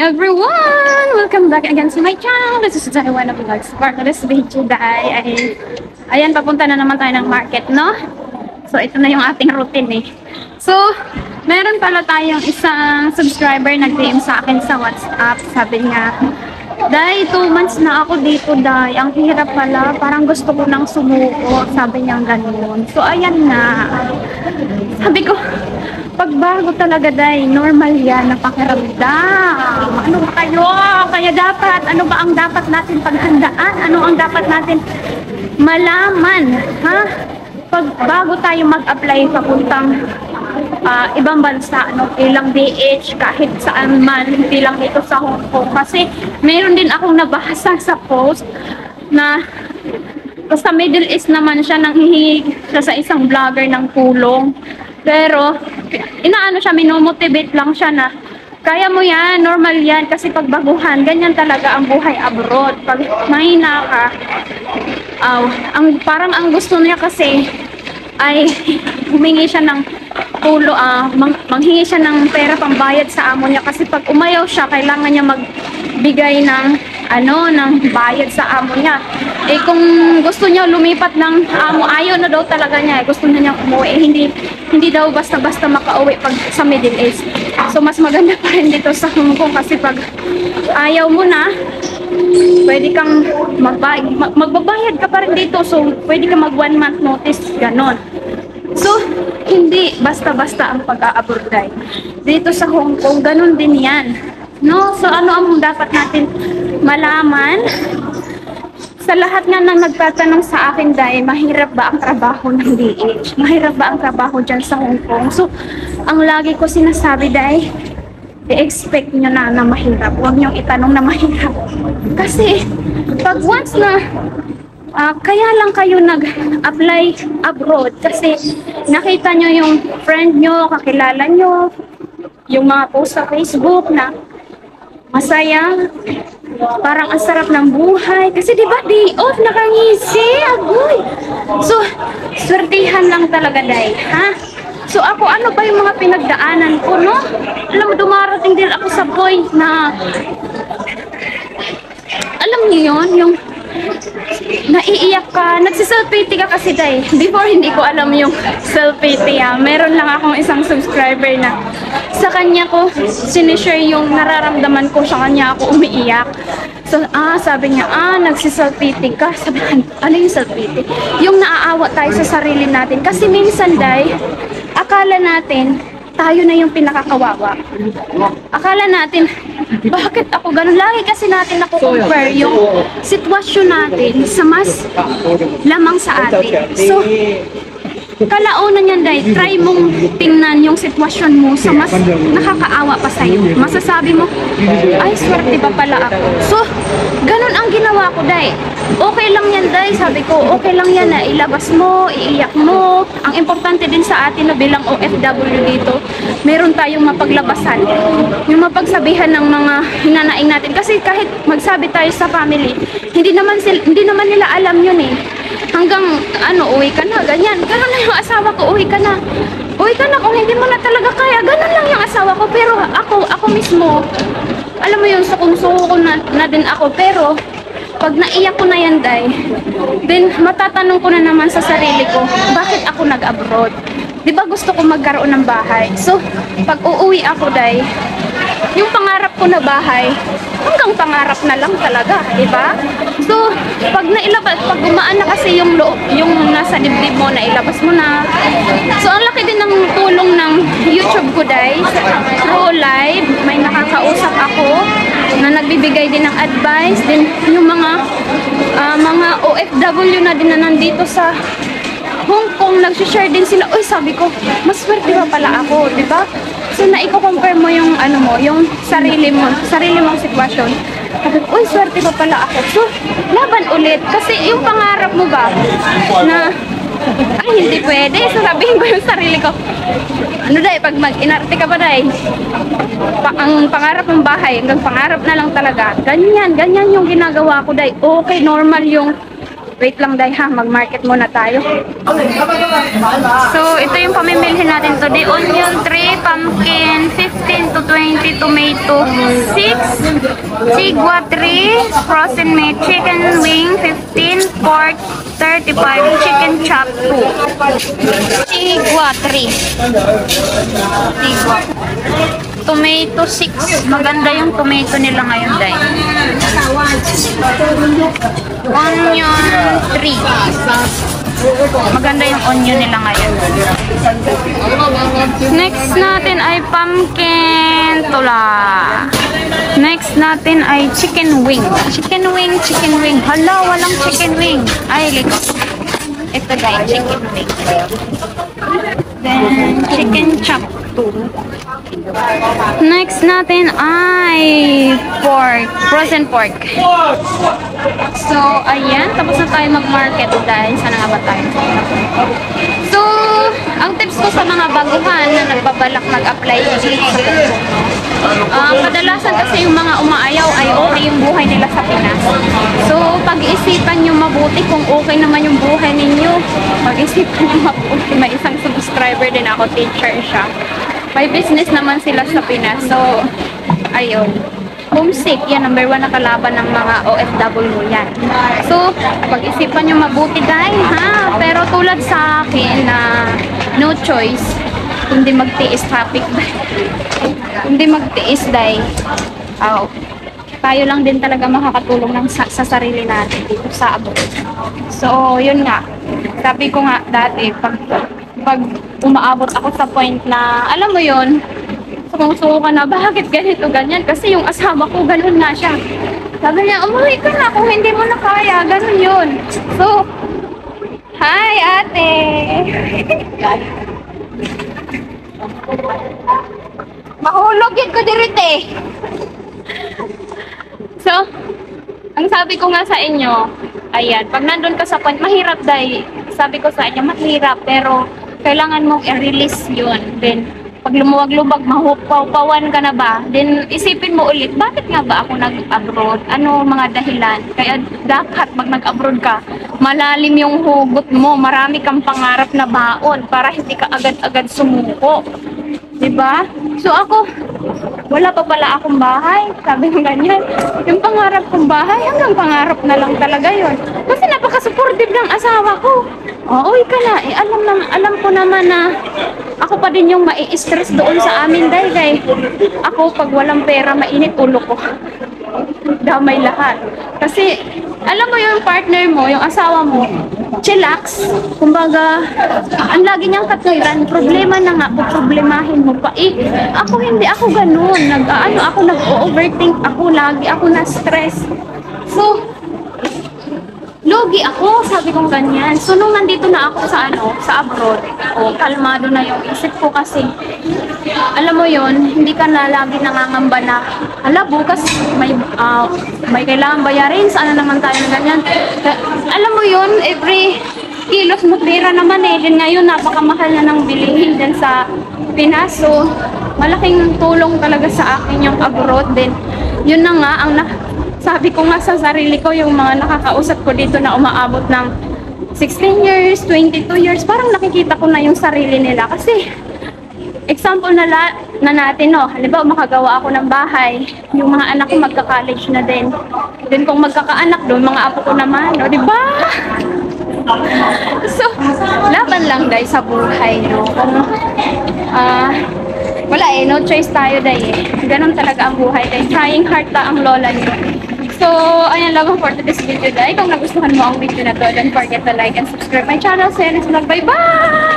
everyone! Welcome back again to my channel. This is Taiwan Vlogs. For this video, ayan, papunta na naman tayo ng market, no? So, ito na yung ating routine, eh. So, meron pala tayong isang subscriber nag-DM sa akin sa WhatsApp. Sabi niya, Day, 2 months na ako dito, Day. Ang hirap pala. Parang gusto ko nang sumuko. Sabi niya ganun. So, ayan na. Sabi ko, pagbago talaga, Day, normal yan, napakiramdam. Ano ba kayo? Kaya dapat, ano ba ang dapat natin paghandaan? Ano ang dapat natin malaman? Ha? Pagbago tayo mag-apply papuntang ibang bansa, ano, ilang DH, kahit saan man, hindi lang dito sa Hong Kong. Kasi meron din akong nabasa sa post na sa Middle East naman siya, nanghihingi siya sa isang vlogger ng tulong. Pero, inaano siya, minomotivate lang siya na, kaya mo yan, normal yan, kasi pagbaguhan, ganyan talaga ang buhay abroad. Pag mahina ka, parang ang gusto niya kasi, ay humingi siya ng tulong, manghingi siya ng pera pambayad sa amo niya. Kasi pag umayaw siya, kailangan niya magbigay ng, ng bayad sa amo niya. Eh kung gusto niya lumipat ng amo, ayaw na daw talaga niya. Gusto na niya umuwi. Hindi daw basta-basta makauwi pag sa Middle East. So mas maganda pa rin dito sa Hong Kong kasi pag ayaw mo na, pwede kang magbabayad ka pa rin dito. So pwede ka mag 1 month notice, ganon. So hindi basta-basta ang pag-a-abroad dito sa Hong Kong, ganon din yan. No? So ano ang dapat natin malaman? Sa lahat nga nang nagtatanong sa akin, Day, mahirap ba ang trabaho ng DH? Mahirap ba ang trabaho dyan sa Hong Kong? So, ang lagi ko sinasabi, Day, i-expect nyo na mahirap. Huwag nyo itanong na mahirap. Kasi, pag once na, kaya lang kayo nag-apply abroad, kasi nakita nyo yung friend nyo, kakilala nyo, yung mga post sa Facebook na masaya, parang ang sarap ng buhay. Kasi diba, day off, nakangisi, agoy. So, swertihan lang talaga, Day, ha? So, ako, ano ba yung mga pinagdaanan ko, no? Alam mo, dumarating din ako sa point na, alam niyo yun, yung naiiyak ka, nagsiself-pity ka kasi, Day. Before, hindi ko alam yung self-pity, ha. Meron lang akong isang subscriber na sa kanya ko sinishare yung nararamdaman ko, sa kanya ako umiiyak. So, sabi niya, nagsiself-pity ka. Sabi niya, ano yung self-pity? Yung naaawa tayo sa sarili natin. Kasi minsan, Day, akala natin, tayo na yung pinakakawawa. Akala natin, bakit ako ganun? Lagi kasi natin nakukompare yung sitwasyon natin sa mas lamang sa atin. So, kalaunan yan, Day, try mong tingnan yung sitwasyon mo sa mas nakakaawa pa sa'yo. Masasabi mo, ay, swerte pa pala ako. So, ganun ang ginawa ko, Day. Okay lang yan, Day. Sabi ko, okay lang yan na ilabas mo, iiyak mo. Ang importante din sa atin na bilang OFW dito, meron tayong mapaglabasan. Yung mapagsabihan ng mga hinanaing natin. Kasi kahit magsabi tayo sa family, hindi naman nila alam yun, eh. Hanggang, uwi ka na, ganyan. Ganun na yung asawa ko, uwi ka na. Uwi ka na kung hindi mo na talaga kaya. Ganun lang yung asawa ko. Pero ako mismo, alam mo yun, kung suko ko na din ako. Pero, pag naiyak ko na yan, Day, then matatanong ko na naman sa sarili ko, bakit ako nag-abroad? Diba gusto ko magkaroon ng bahay? So, pag uuwi ako, Day, yung pangarap ko na bahay, hanggang pangarap na lang talaga, diba? So, pag gumaan na kasi yung nasa dibdib mo, nailabas mo na. So, ang laki din ng tulong ng YouTube ko, Day. Through live, may nakakausap ako na nagbibigay din ng advice. Din yung mga OFW na din na nandito sa Hong Kong, nag-share din sila. Uy, sabi ko, mas swerte pa pala ako, di ba? So, na-compare mo yung, yung sarili mong sitwasyon. Sabi ko, uy, swerte pa pala ako. So, laban ulit. Kasi yung pangarap mo ba, na, ay, hindi pwede. Sasabihin ko yung sarili ko. Day, pag mag-inarte ka ba, Day? Ang pangarap ng bahay, hanggang pangarap na lang talaga. Ganyan yung ginagawa ko, Day. Okay, normal yung Wait lang day ha, mag-market muna tayo. So, ito yung pamimilhin natin today. Onion 3, pumpkin 15 to 20, tomato 6, sigwa 3, frozen meat, chicken wing 15, pork 35, chicken chop 2. Sigwa 3. Sigwa. Tomato 6. Maganda yung tomato nila ngayon, day. Onion 3. Maganda yung onion nila ngayon. Next natin ay pumpkin tula. Next natin ay chicken wing. Chicken wing, chicken wing. Hala, walang chicken wing. Ay, liko. Ito guys, chicken wing. Then, chicken chop 2. Next natin ay pork. Frozen pork. So, ayan. Tapos na tayo mag-market dahil sana nga ba tayo? So, ang tips ko sa mga baguhan na nagbabalak mag-apply dito. Kadalasan kasi yung mga umaayaw ay okay yung buhay nila sa Pinas. So, pag-iisipan nyo mabuti kung okay naman yung buhay ninyo. Pag-iisipan nyo mabuti. May isang subscriber din ako, teacher siya. May business naman sila sa Pinas. So, ayun. Homesick, yan, number 1 na kalaban ng mga OFW yan. So, pag-isipan nyo mabuti dahil, ha? Pero tulad sa akin na no choice, hindi magtiis traffic hindi magtiis dahil tayo lang din talaga makakatulong ng sa sarili natin dito sa abroad. So, yun nga. Sabi ko nga dati, pag umaabot ako sa point na, alam mo yun, sumusuko ka na, bakit ganito, ganyan? Kasi yung asawa ko, ganun nga siya. Sabi niya, umuwi ka na kung hindi mo na kaya, ganun yun. So, hi ate! Mahulog yun ko dirite. So, ang sabi ko nga sa inyo, ayan, pag nandun ka sa point, mahirap dahil, sabi ko sa inyo, mahirap, pero kailangan mong i-release yun. Then, pag lumuwag-lumag, mahupaw-pawan ka na ba? Then, isipin mo ulit, bakit nga ba ako nag-abroad? Ano mga dahilan? Kaya dapat pag nag-abroad ka, malalim yung hugot mo, marami kang pangarap na baon para hindi ka agad-agad sumuko. Diba? So ako, wala pa pala akong bahay. Sabi ko ganyan. Yung pangarap kong bahay, hanggang pangarap na lang talaga yon. Kasi napaka-supportive ng asawa ko. Uy ka na. Alam ko naman na ako pa din yung mai-stress doon sa amin dahil ako pag walang pera, mainit ulo ko. Damay lahat. Kasi, alam mo yung partner mo, yung asawa mo, chillax. Kumbaga, ang lagi niyang katwiran, problema na nga, problemahin mo pa. Ako hindi, ako ganun. Ako nag-overthink ako lagi, ako na-stress. So, logi ako, sabi kong ganyan. So, nung nandito na ako sa abroad, kalmado na yung isip ko kasi, alam mo yon, hindi ka na lagi nangangamba na, bukas may kailangan bayarin, saan naman tayo na ganyan. Alam mo yon, every kilos mo pera naman din ngayon, napakamahal na ng bilihin din sa Pinas. So, malaking tulong talaga sa akin yung abroad din. Yun na nga, sabi ko nga sa sarili ko, yung mga nakakausap ko dito na umaabot ng 16 years, 22 years, parang nakikita ko na yung sarili nila. Kasi, example na natin, no? Halimbawa, makagawa ako ng bahay, yung mga anak ko magka-college na din. Then kung magkakaanak doon, mga apo ko naman, no? Diba? So, laban lang dahil sa buhay, no? Kung, wala no choice tayo dahil ganun talaga ang buhay dahil trying hard ta ang lola niyo. So, ayan lang for today's video dahil kung nagustuhan mo ang video na to, don't forget to like and subscribe my channel. See you next vlog. Bye-bye!